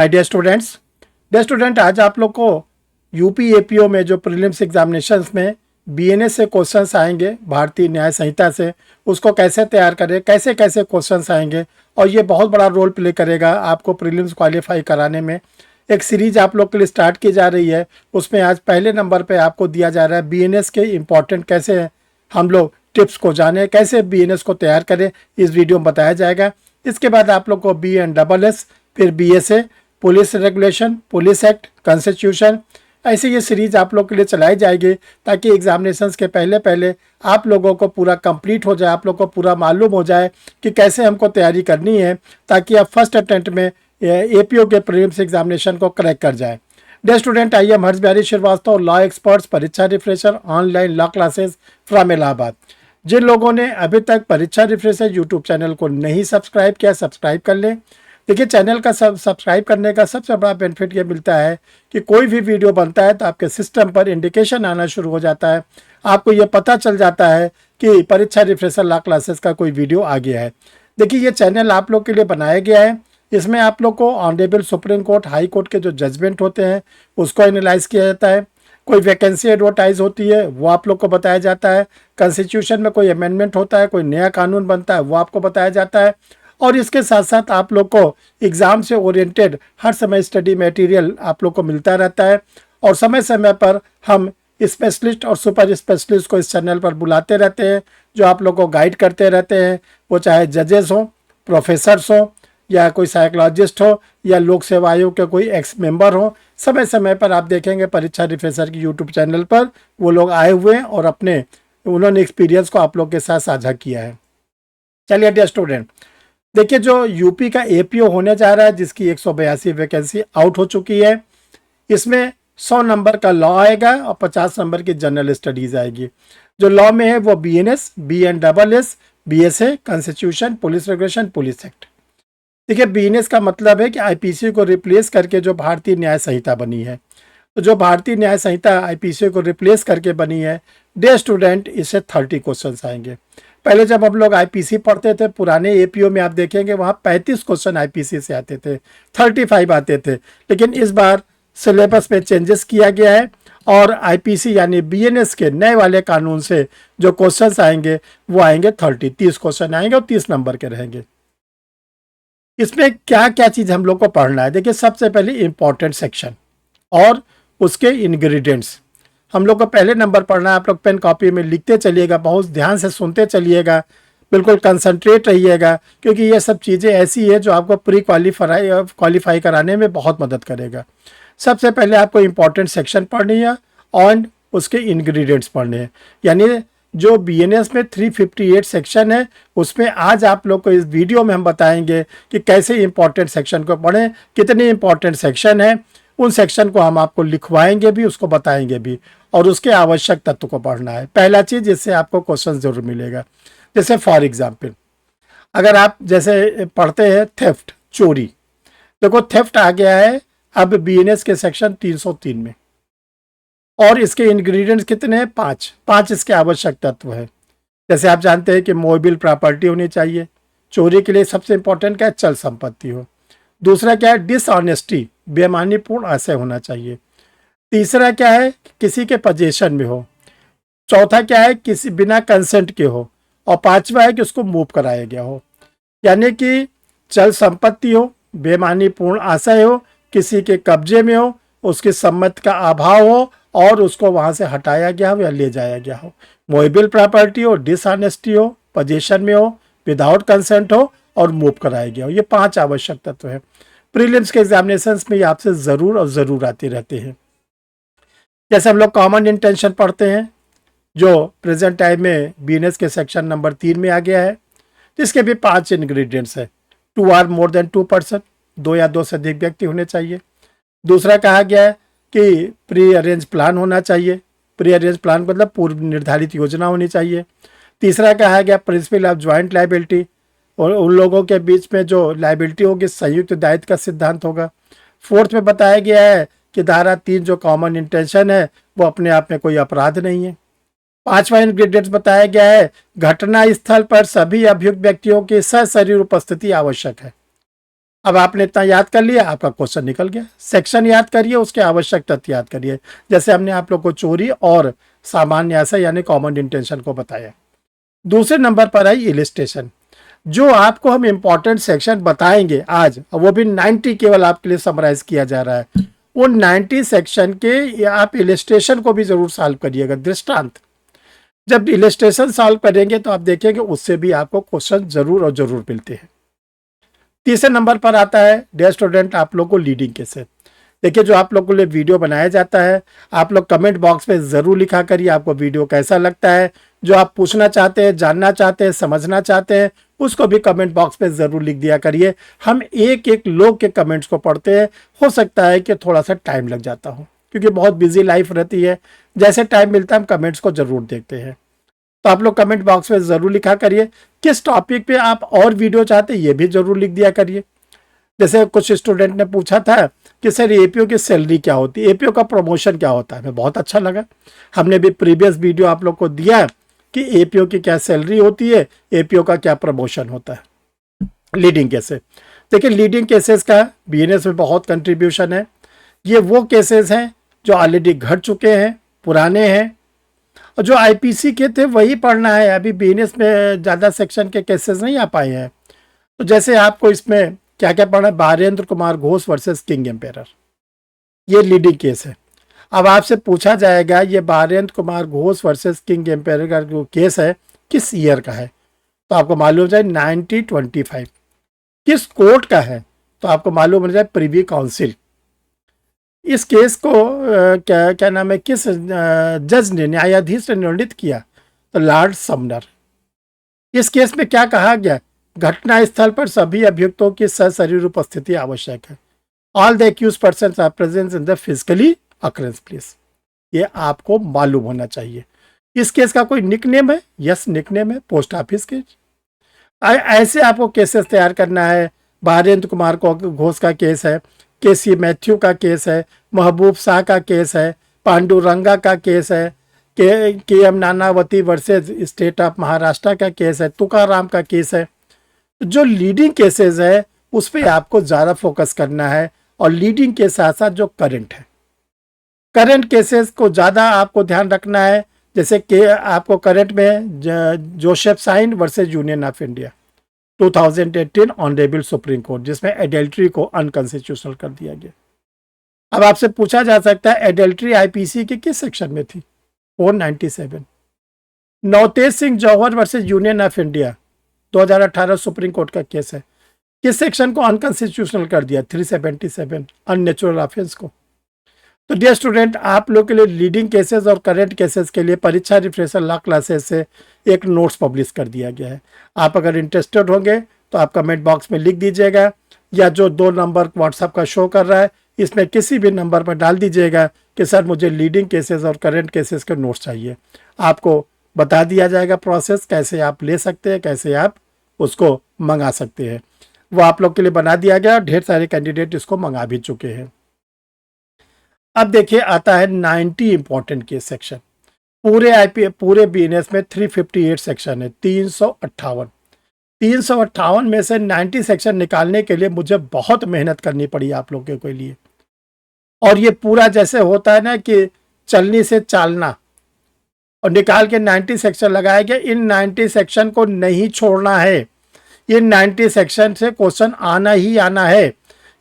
Dear student, आज आप लोग को यूपी एपीओ में जो प्रीलिम्स एग्जामिनेशंस में बीएनएस से क्वेश्चंस आएंगे भारतीय न्याय संहिता से, उसको कैसे तैयार करें, कैसे कैसे क्वेश्चंस आएंगे और ये बहुत बड़ा रोल प्ले करेगा आपको प्रीलिम्स क्वालिफाई कराने में। एक सीरीज आप लोग के लिए स्टार्ट की जा रही है, उसमें आज पहले नंबर पे आपको दिया जा रहा है बीएनएस के इम्पॉर्टेंट कैसे हम लोग टिप्स को जाने, कैसे बीएनएस को तैयार करें, इस वीडियो में बताया जाएगा। इसके बाद आप लोग को BNSS, फिर BSA, police regulation, police act, constitution, ऐसे ये सीरीज आप लोग के लिए चलाई जाएगी ताकि एग्जामिनेशंस के पहले पहले आप लोगों को पूरा कंप्लीट हो जाए, आप लोग को पूरा मालूम हो जाए कि कैसे हमको तैयारी करनी है ताकि आप फर्स्ट अटेम्प्ट में एपीओ के प्रीलिम्स एग्जामिनेशन को क्रैक कर जाए। Dear student, I am Harsh Bihari Srivastava, law experts, परीक्षा refresher, online law classes from Allahabad. जिन लोगों ने अभी तक परीक्षा रिफ्रेशर यूट्यूब चैनल को नहीं सब्सक्राइब किया, सब्सक्राइब कर लें। देखिए, चैनल का सब्सक्राइब करने का सबसे बड़ा बेनिफिट ये मिलता है कि कोई भी वीडियो बनता है तो आपके सिस्टम पर इंडिकेशन आना शुरू हो जाता है, आपको ये पता चल जाता है कि परीक्षा रिफ्रेशर लॉ क्लासेस का कोई वीडियो आ गया है। देखिए, ये चैनल आप लोग के लिए बनाया गया है, इसमें आप लोग को honourable supreme court, high court के जो जजमेंट होते हैं उसको एनालाइज किया जाता है, कोई वैकेंसी एडवर्टाइज होती है वो आप लोग को बताया जाता है, कॉन्स्टिट्यूशन में कोई अमेंडमेंट होता है, कोई नया कानून बनता है वो आपको बताया जाता है, और इसके साथ साथ आप लोग को एग्ज़ाम से ओरिएंटेड हर समय स्टडी मटेरियल आप लोग को मिलता रहता है। और समय समय पर हम स्पेशलिस्ट और सुपर स्पेशलिस्ट को इस चैनल पर बुलाते रहते हैं जो आप लोग को गाइड करते रहते हैं, वो चाहे जजेस हों, प्रोफेसर्स हों, या कोई साइकोलॉजिस्ट हो, या लोक सेवा आयोग के कोई एक्स मेंबर हो। समय समय पर आप देखेंगे परीक्षा रिफ्रेशर की यूट्यूब चैनल पर वो लोग आए हुए हैं और उन्होंने एक्सपीरियंस को आप लोग के साथ साझा किया है। चलिए डियर स्टूडेंट, देखिए, जो यूपी का एपीओ होने जा रहा है जिसकी 182 वैकेंसी आउट हो चुकी है, इसमें 100 नंबर का लॉ आएगा और 50 नंबर की जनरल स्टडीज आएगी। जो लॉ में है वो BNS, BNSS, BSA, constitution, police regulation, police act. देखिए, BNS का मतलब है कि आईपीसी को रिप्लेस करके जो भारतीय न्याय संहिता बनी है, तो जो भारतीय न्याय संहिता आईपीसी को रिप्लेस करके बनी है, डियर स्टूडेंट, इससे 30 क्वेश्चन आएंगे। पहले जब हम लोग आईपीसी पढ़ते थे पुराने एपीओ में, आप देखेंगे वहाँ 35 क्वेश्चन आईपीसी से आते थे, 35 आते थे। लेकिन इस बार सिलेबस में चेंजेस किया गया है और आईपीसी यानी बीएनएस के नए वाले कानून से जो क्वेश्चंस आएंगे वो आएंगे 30 क्वेश्चन आएंगे और 30 नंबर के रहेंगे। इसमें क्या क्या चीज़ हम लोग को पढ़ना है, देखिए, सबसे पहले इंपॉर्टेंट सेक्शन और उसके इंग्रेडिएंट्स हम लोग को पहले नंबर पढ़ना है। आप लोग पेन कॉपी में लिखते चलिएगा, बहुत ध्यान से सुनते चलिएगा, बिल्कुल कंसंट्रेट रहिएगा, क्योंकि ये सब चीज़ें ऐसी है जो आपको प्री क्वालिफाई कराने में बहुत मदद करेगा। सबसे पहले आपको इम्पॉर्टेंट सेक्शन पढ़नी है और उसके इंग्रेडिएंट्स पढ़ने हैं। यानी जो बीएनएस में 358 सेक्शन है उसमें आज आप लोग को इस वीडियो में हम बताएंगे कि कैसे इंपॉर्टेंट सेक्शन को पढ़ें, कितने इंपॉर्टेंट सेक्शन है, उन सेक्शन को हम आपको लिखवाएंगे भी, उसको बताएंगे भी, और उसके आवश्यक तत्व को पढ़ना है। पहला चीज़, जिससे आपको क्वेश्चन जरूर मिलेगा, जैसे फॉर एग्जाम्पल अगर आप जैसे पढ़ते हैं थेफ्ट, चोरी, देखो थेफ्ट आ गया है अब बीएनएस के सेक्शन 303 में, और इसके इंग्रेडिएंट्स कितने हैं? 5 इसके आवश्यक तत्व है। जैसे आप जानते हैं कि मूवेबल प्रॉपर्टी होनी चाहिए, चोरी के लिए सबसे इंपॉर्टेंट क्या है? चल संपत्ति हो। दूसरा क्या है? डिसऑनेस्टी, बेईमानीपूर्ण आशय होना चाहिए। तीसरा क्या है? किसी के पोजीशन में हो। चौथा क्या है? किसी बिना कंसेंट के हो। और पांचवा है कि उसको मूव कराया गया हो। यानी कि चल संपत्ति हो, बेईमानीपूर्ण आशय हो, किसी के कब्जे में हो, उसकी सम्मति का अभाव हो और उसको वहां से हटाया गया हो या ले जाया गया हो। मूवेबल प्रॉपर्टी हो, डिसऑनेस्टी हो, पोजीशन में हो, विदाउट कंसेंट हो और मूव कराया गया हो। ये 5 आवश्यक तत्व है। प्रीलिम्स के एग्जामिनेशंस में ये आपसे ज़रूर और ज़रूर आते रहते हैं। जैसे हम लोग कॉमन इंटेंशन पढ़ते हैं जो प्रेजेंट टाइम में बीएनएस के सेक्शन नंबर 3 में आ गया है, जिसके भी 5 इंग्रेडिएंट्स है। 2 आर मोर देन 2 पर्सन, 2 या 2 से अधिक व्यक्ति होने चाहिए। दूसरा कहा गया है कि प्री अरेंज प्लान होना चाहिए। प्री अरेंज प्लान मतलब पूर्व निर्धारित योजना होनी चाहिए। तीसरा कहा गया प्रिंसिपल ऑफ ज्वाइंट लायबिलिटी, और उन लोगों के बीच में जो लायबिलिटी होगी संयुक्त दायित्व का सिद्धांत होगा। फोर्थ में बताया गया है कि धारा 3 जो कॉमन इंटेंशन है वो अपने आप में कोई अपराध नहीं है। 5वां इंग्रेडिएंट्स बताया गया है घटना स्थल पर सभी अभियुक्त व्यक्तियों की सशरीर उपस्थिति आवश्यक है। अब आपने इतना याद कर लिया, आपका क्वेश्चन निकल गया। सेक्शन याद करिए, उसके आवश्यक तथ्य याद करिए, जैसे हमने आप लोग को चोरी और सामान्य आशय यानी कॉमन इंटेंशन को बताया। दूसरे नंबर पर आई इलिस्ट्रेशन। जो आपको हम इंपॉर्टेंट सेक्शन बताएंगे आज, वो भी 90 केवल आपके लिए समराइज किया जा रहा है, वो 90 सेक्शन के आप इलिस्ट्रेशन को भी जरूर सॉल्व करिएगा, दृष्टांत। जब इलिस्ट्रेशन सॉल्व करेंगे तो आप देखेंगे उससे भी आपको क्वेश्चन जरूर और जरूर मिलते हैं। तीसरे नंबर पर आता है डियर स्टूडेंट आप लोग को लीडिंग केसेस। देखिए, जो आप लोग के लिए वीडियो बनाया जाता है, आप लोग कमेंट बॉक्स में जरूर लिखा करिए आपको वीडियो कैसा लगता है। जो आप पूछना चाहते हैं, जानना चाहते हैं, समझना चाहते हैं, उसको भी कमेंट बॉक्स में जरूर लिख दिया करिए। हम एक एक लोग के कमेंट्स को पढ़ते हैं, हो सकता है कि थोड़ा सा टाइम लग जाता हो, क्योंकि बहुत बिजी लाइफ रहती है। जैसे टाइम मिलता है हम कमेंट्स को जरूर देखते हैं। तो आप लोग कमेंट बॉक्स में जरूर लिखा करिए किस टॉपिक पे आप और वीडियो चाहते हैं, ये भी जरूर लिख दिया करिए। जैसे कुछ स्टूडेंट ने पूछा था कि सर एपीओ की सैलरी क्या होती है, एपीओ का प्रमोशन क्या होता है। हमें बहुत अच्छा लगा, हमने भी प्रीवियस वीडियो आप लोग को दिया कि एपीओ की क्या सैलरी होती है, एपीओ का क्या प्रमोशन होता है। लीडिंग केसेस, देखिए लीडिंग केसेस का बीएनएस में बहुत कंट्रीब्यूशन है। ये वो केसेस हैं जो ऑलरेडी घट चुके हैं, पुराने हैं, और जो आईपीसी के थे वही पढ़ना है। अभी बीएनएस में ज़्यादा सेक्शन के केसेस नहीं आ पाए हैं। तो जैसे आपको इसमें क्या क्या पढ़ना है, Barendra Kumar Ghosh versus king emperor, ये लीडिंग केस है। अब आपसे पूछा जाएगा ये Barendra Kumar Ghosh versus king emperor का जो केस है किस ईयर का है, तो आपको मालूम हो जाए 1925। किस कोर्ट का है, तो आपको मालूम हो जाए प्रिवी काउंसिल। इस केस को क्या क्या नाम है, किस जज ने, न्यायाधीश ने निर्णित किया, तो लॉर्ड समनर। इस केस में क्या कहा गया, घटना स्थल पर सभी अभियुक्तों की सशरीर उपस्थिति आवश्यक है। All the accused person are present in the physically occurrence place. ये आपको मालूम होना चाहिए। इस केस का कोई निकनेम है, यस निकनेम है, पोस्ट ऑफिस केस। ऐसे आपको केसेस तैयार करना है। बारेंद्र कुमार घोष का केस है, केसी मैथ्यू का केस है, महबूब शाह का केस है, पांडुरंगा का केस है, K M Nanavati versus state of Maharashtra का केस है, तुकाराम का केस है। जो लीडिंग केसेस है उस पर आपको ज़्यादा फोकस करना है, और लीडिंग के साथ साथ जो करंट है, करंट केसेस को ज़्यादा आपको ध्यान रखना है। जैसे कि आपको करंट में Joseph Shine versus union of India 2018 honourable supreme court, जिसमें एडल्ट्री को अनकॉन्स्टिट्यूशनल कर दिया गया। अब आपसे पूछा जा सकता है एडल्ट्री आईपीसी के किस सेक्शन में थी, 497। Navtej Singh Johar versus union of India 2018 supreme court का केस है, किस सेक्शन को अनकॉन्स्टिट्यूशनल कर दिया, 377 अननेचुरल ऑफेंस को। तो डियर स्टूडेंट, आप लोग के लिए लीडिंग केसेस और करंट केसेस के लिए परीक्षा रिफ्रेशर लॉ क्लासेस से एक नोट्स पब्लिश कर दिया गया है। आप अगर इंटरेस्टेड होंगे तो आप कमेंट बॉक्स में लिख दीजिएगा, या जो 2 नंबर व्हाट्सएप का शो कर रहा है इसमें किसी भी नंबर पर डाल दीजिएगा कि सर मुझे लीडिंग केसेस और करंट केसेस के नोट्स चाहिए। आपको बता दिया जाएगा प्रोसेस, कैसे आप ले सकते हैं, कैसे आप उसको मंगा सकते हैं। वो आप लोग के लिए बना दिया गया, ढेर सारे कैंडिडेट इसको मंगा भी चुके हैं। अब देखिए आता है 90 इंपॉर्टेंट केस सेक्शन। पूरे बीएनएस में 358 सेक्शन है, 358 में से 90 सेक्शन निकालने के लिए मुझे बहुत मेहनत करनी पड़ी आप लोगों के लिए। और ये पूरा जैसे होता है ना कि चलनी से चालना, और निकाल के 90 सेक्शन लगाया गया। इन 90 सेक्शन को नहीं छोड़ना है, इन 90 सेक्शन से क्वेश्चन आना ही आना है।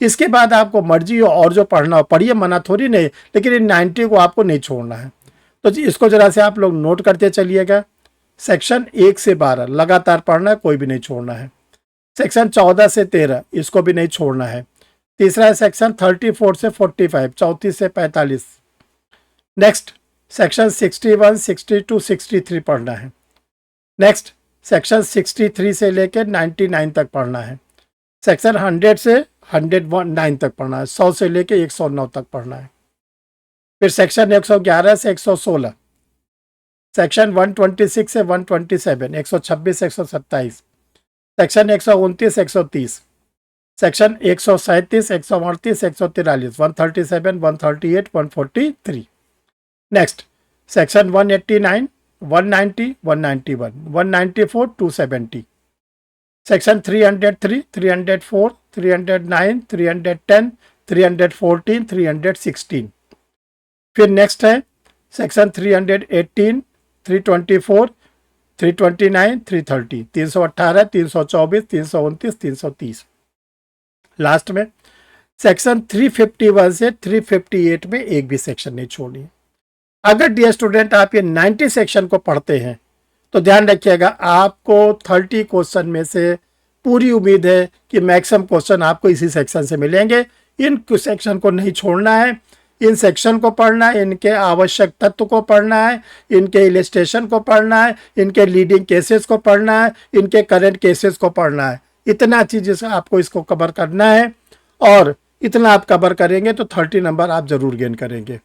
इसके बाद आपको मर्जी हो और जो पढ़ना हो पढ़िए, मना थोड़ी नहीं, लेकिन इन 90 को आपको नहीं छोड़ना है। तो इसको जरा से आप लोग नोट करते चलिएगा। सेक्शन 1 से 12 लगातार पढ़ना है, कोई भी नहीं छोड़ना है। सेक्शन 14 से 13 इसको भी नहीं छोड़ना है। तीसरा है सेक्शन 34 से 45, 34 से 45। नेक्स्ट सेक्शन 61, 62, 63 पढ़ना है। नेक्स्ट सेक्शन 63 से लेकर 99 तक पढ़ना है। सेक्शन 100 से 109 तक पढ़ना है, 100 से लेकर 109 तक पढ़ना है। फिर सेक्शन 111 से 116, सेक्शन 126 से 127, 126 से 127, section 129, 130, section 137, 138, 143, 137, 138, 143। Next section 189, 190, 191, 194, 270, section 303, 304, 309, 310, 314, 316। फिर नेक्स्ट है सेक्शन 318, 324, 329, 330, 318, 324, 329, 330। लास्ट में सेक्शन 351 से 358 में एक भी सेक्शन नहीं छोड़नी है। अगर डियर स्टूडेंट आप ये 90 सेक्शन को पढ़ते हैं तो ध्यान रखिएगा आपको 30 क्वेश्चन में से पूरी उम्मीद है कि मैक्सिमम क्वेश्चन आपको इसी सेक्शन से मिलेंगे। इन सेक्शन को नहीं छोड़ना है, इन सेक्शन को पढ़ना है, इनके आवश्यक तत्व को पढ़ना है, इनके इलस्ट्रेशन को पढ़ना है, इनके लीडिंग केसेस को पढ़ना है, इनके करंट केसेस को पढ़ना है। इतना चीज़ आपको इसको कवर करना है और इतना आप कवर करेंगे तो 30 नंबर आप जरूर गेन करेंगे।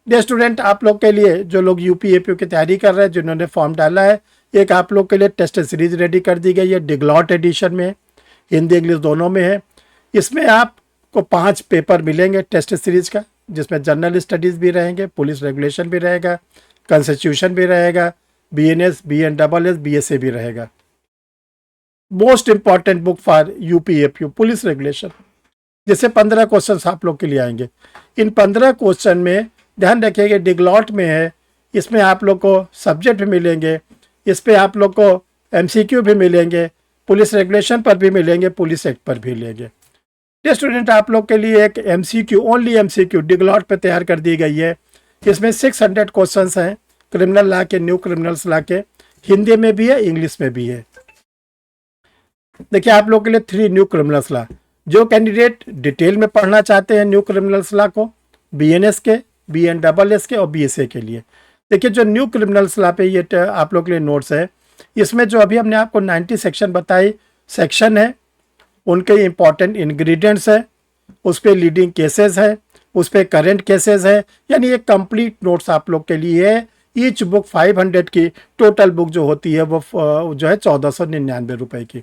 डियर स्टूडेंट, आप लोग के लिए जो लोग यूपी एपीओ की तैयारी कर रहे हैं, जिन्होंने फॉर्म डाला है, एक आप लोग के लिए टेस्ट सीरीज रेडी कर दी गई है। डिग्लॉट एडिशन में, हिंदी इंग्लिश दोनों में है। इसमें आपको 5 पेपर मिलेंगे टेस्ट सीरीज का, जिसमें जनरल स्टडीज़ भी रहेंगे, पुलिस रेगुलेशन भी रहेगा, कॉन्स्टिट्यूशन भी रहेगा, बीएनएस, बीएनडबलएस, बीएसए भी रहेगा। Most important book for UP APO police regulation, जिससे 15 क्वेश्चन आप लोग के लिए आएंगे। इन 15 क्वेश्चन में ध्यान रखिएगा डिग्लॉट में है, इसमें आप लोग को सब्जेक्ट भी मिलेंगे, इस पर आप लोग को एमसीक्यू भी मिलेंगे, पुलिस रेगुलेशन पर भी मिलेंगे, पुलिस एक्ट पर भी मिलेंगे। ये स्टूडेंट आप लोग के लिए एक एमसीक्यू, ओनली एमसीक्यू डिग्लॉट पे तैयार कर दी गई है। इसमें 600 क्वेश्चंस हैं क्रिमिनल लॉ के, न्यू क्रिमिनल्स लॉ के, हिंदी में भी है, इंग्लिश में भी है। देखिए आप लोग के लिए 3 न्यू क्रिमिनल्स लॉ, जो कैंडिडेट डिटेल में पढ़ना चाहते हैं न्यू क्रिमिनल्स लॉ को, बीएनएस के, बीएनडबलएस के और बीएसए के लिए। देखिए जो न्यू क्रिमिनल्स लॉ पे ये आप लोग के लिए नोट्स है, इसमें जो अभी हमने आपको 90 सेक्शन बताई, सेक्शन है, उनके इंपॉर्टेंट इंग्रेडिएंट्स है, उस पर लीडिंग केसेस है, उस पर करेंट केसेस है, यानी एक कंप्लीट नोट्स आप लोग के लिए है। ईच बुक 500 की, टोटल बुक जो होती है वो जो है 1499 रुपए की।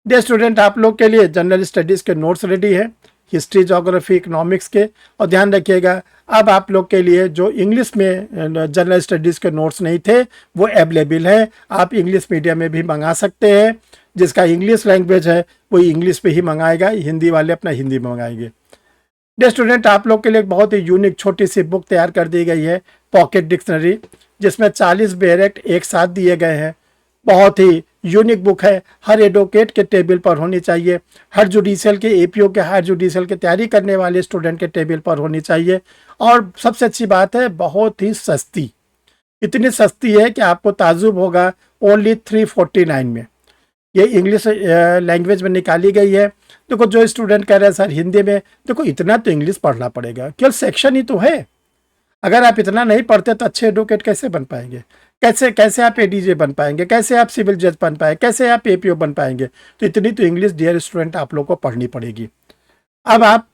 डियर स्टूडेंट आप लोग के लिए जनरल स्टडीज़ के नोट्स रेडी है, हिस्ट्री, ज्योग्राफी, इकोनॉमिक्स के। और ध्यान रखिएगा अब आप लोग के लिए जो इंग्लिश में जनरल स्टडीज़ के नोट्स नहीं थे वो अवेलेबल है, आप इंग्लिश मीडियम में भी मंगा सकते हैं। जिसका इंग्लिश लैंग्वेज है वो इंग्लिश पे ही मंगाएगा, हिंदी वाले अपना हिंदी में मंगाएंगे। डियर स्टूडेंट आप लोग के लिए एक बहुत ही यूनिक छोटी सी बुक तैयार कर दी गई है, पॉकेट डिक्शनरी, जिसमें 40 बैरेक्ट एक साथ दिए गए हैं। बहुत ही यूनिक बुक है, हर एडवोकेट के टेबल पर होनी चाहिए, हर जुडिशियल के एपीओ के, हर जुडिशियल की तैयारी करने वाले स्टूडेंट के टेबल पर होनी चाहिए। और सबसे अच्छी बात है बहुत ही सस्ती, इतनी सस्ती है कि आपको ताजुब होगा, ओनली 349 में। ये इंग्लिश लैंग्वेज में निकाली गई है। देखो जो स्टूडेंट कह रहे हैं सर हिंदी में, देखो इतना तो इंग्लिश पढ़ना पड़ेगा, केवल सेक्शन ही तो है। अगर आप इतना नहीं पढ़ते तो अच्छे एडवोकेट कैसे बन पाएंगे, कैसे आप एडीजे बन पाएंगे, कैसे आप सिविल जज बन पाएंगे, कैसे आप एपीओ बन पाएंगे। तो इतनी तो इंग्लिश डियर स्टूडेंट आप लोग को पढ़नी पड़ेगी। अब आप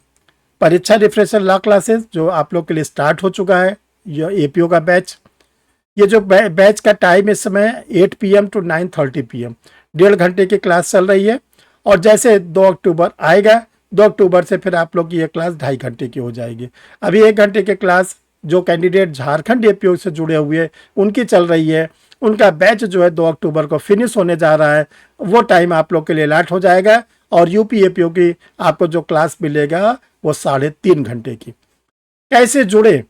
परीक्षा रिफ्रेशर लॉ क्लासेस जो आप लोग के लिए स्टार्ट हो चुका है, यह एपीओ का बैच, ये जो बैच का टाइम इस समय 8 PM to 9:30 PM, 1.5 घंटे की क्लास चल रही है। और जैसे 2 अक्टूबर आएगा, 2 अक्टूबर से फिर आप लोग की ये क्लास 2.5 घंटे की हो जाएगी। अभी 1 घंटे की क्लास जो कैंडिडेट झारखंड एपीओ से जुड़े हुए उनकी चल रही है, उनका बैच जो है 2 अक्टूबर को फिनिश होने जा रहा है, वो टाइम आप लोग के लिए अलॉट हो जाएगा। और यूपी एपीओ की आपको जो क्लास मिलेगा वो 3.5 घंटे की। कैसे जुड़े,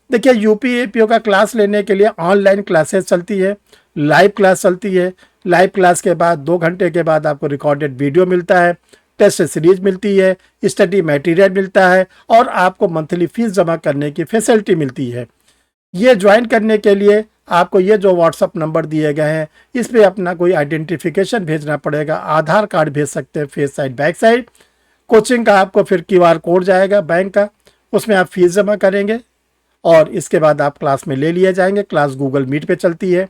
देखिए यूपी एपीओ का क्लास लेने के लिए ऑनलाइन क्लासेस चलती है, लाइव क्लास चलती है। लाइव क्लास के बाद 2 घंटे के बाद आपको रिकॉर्डेड वीडियो मिलता है, टेस्ट सीरीज मिलती है, स्टडी मटेरियल मिलता है और आपको मंथली फीस जमा करने की फैसिलिटी मिलती है। ये ज्वाइन करने के लिए आपको ये जो व्हाट्सअप नंबर दिए गए हैं इस पर अपना कोई आइडेंटिफिकेशन भेजना पड़ेगा, आधार कार्ड भेज सकते हैं face side back side. Coaching का आपको फिर QR कोड जाएगा बैंक का, उसमें आप फीस जमा करेंगे और इसके बाद आप क्लास में ले लिए जाएंगे। क्लास गूगल मीट पे चलती है।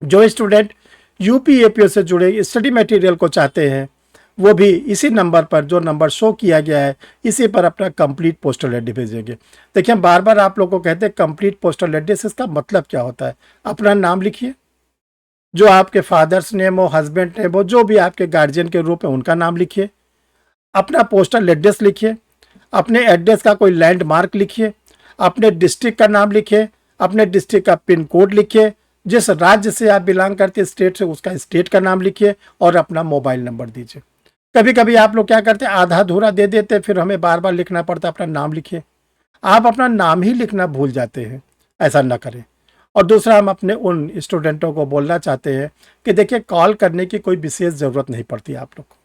जो स्टूडेंट यूपी एपीओ से जुड़े स्टडी मटेरियल को चाहते हैं वो भी इसी नंबर पर, जो नंबर शो किया गया है, इसी पर अपना कंप्लीट पोस्टल एड्रेस भेजेंगे। देखिए हम बार बार आप लोगों को कहते हैं कंप्लीट पोस्टल एड्रेस, इसका मतलब क्या होता है। अपना नाम लिखिए, जो आपके फादर्स नेम हो, हस्बैंड नेम हो, जो भी आपके गार्जियन के रूप में उनका नाम लिखिए। अपना पोस्टल एड्रेस लिखिए, अपने एड्रेस का कोई लैंडमार्क लिखिए, अपने डिस्ट्रिक्ट का नाम लिखिए, अपने डिस्ट्रिक्ट का पिन कोड लिखिए, जिस राज्य से आप बिलोंग करते हैं स्टेट से उसका स्टेट का नाम लिखिए और अपना मोबाइल नंबर दीजिए। कभी कभी आप लोग क्या करते हैं, आधा अधूरा दे देते, फिर हमें बार बार लिखना पड़ता, अपना नाम लिखिए। आप अपना नाम ही लिखना भूल जाते हैं, ऐसा ना करें। और दूसरा, हम अपने उन स्टूडेंटों को बोलना चाहते हैं कि देखिए, कॉल करने की कोई विशेष ज़रूरत नहीं पड़ती आप लोग को।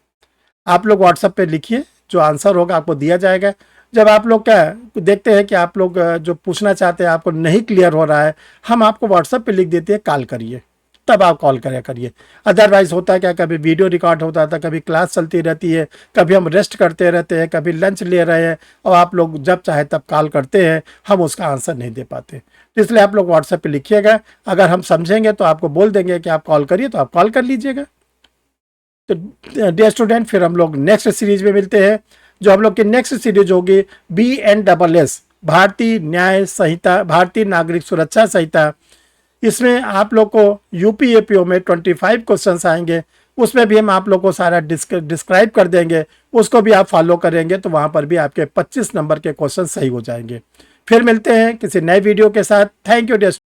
आप लोग व्हाट्सएप पे लिखिए, जो आंसर होगा आपको दिया जाएगा। जब आप लोग क्या देखते हैं कि आप लोग जो पूछना चाहते हैं आपको नहीं क्लियर हो रहा है, हम आपको व्हाट्सएप पे लिख देते हैं कॉल करिए, तब आप कॉल करिए। अदरवाइज होता है क्या, कभी वीडियो रिकॉर्ड होता था, कभी क्लास चलती रहती है, कभी हम रेस्ट करते रहते हैं, कभी लंच ले रहे हैं, और आप लोग जब चाहे तब कॉल करते हैं, हम उसका आंसर नहीं दे पाते। तो इसलिए आप लोग व्हाट्सएप पे लिखिएगा, अगर हम समझेंगे तो आपको बोल देंगे कि आप कॉल करिए, तो आप कॉल कर लीजिएगा। तो डियर स्टूडेंट, फिर हम लोग नेक्स्ट सीरीज में मिलते हैं। जो हम लोग की नेक्स्ट सीरीज होगी BNSS, भारतीय न्याय संहिता, भारतीय नागरिक सुरक्षा संहिता। इसमें आप लोग को UPAPO में 25 क्वेश्चंस आएंगे, उसमें भी हम आप लोग को सारा डिस्क्राइब कर देंगे, उसको भी आप फॉलो करेंगे तो वहाँ पर भी आपके 25 नंबर के क्वेश्चन सही हो जाएंगे। फिर मिलते हैं किसी नए वीडियो के साथ। Thank you dear.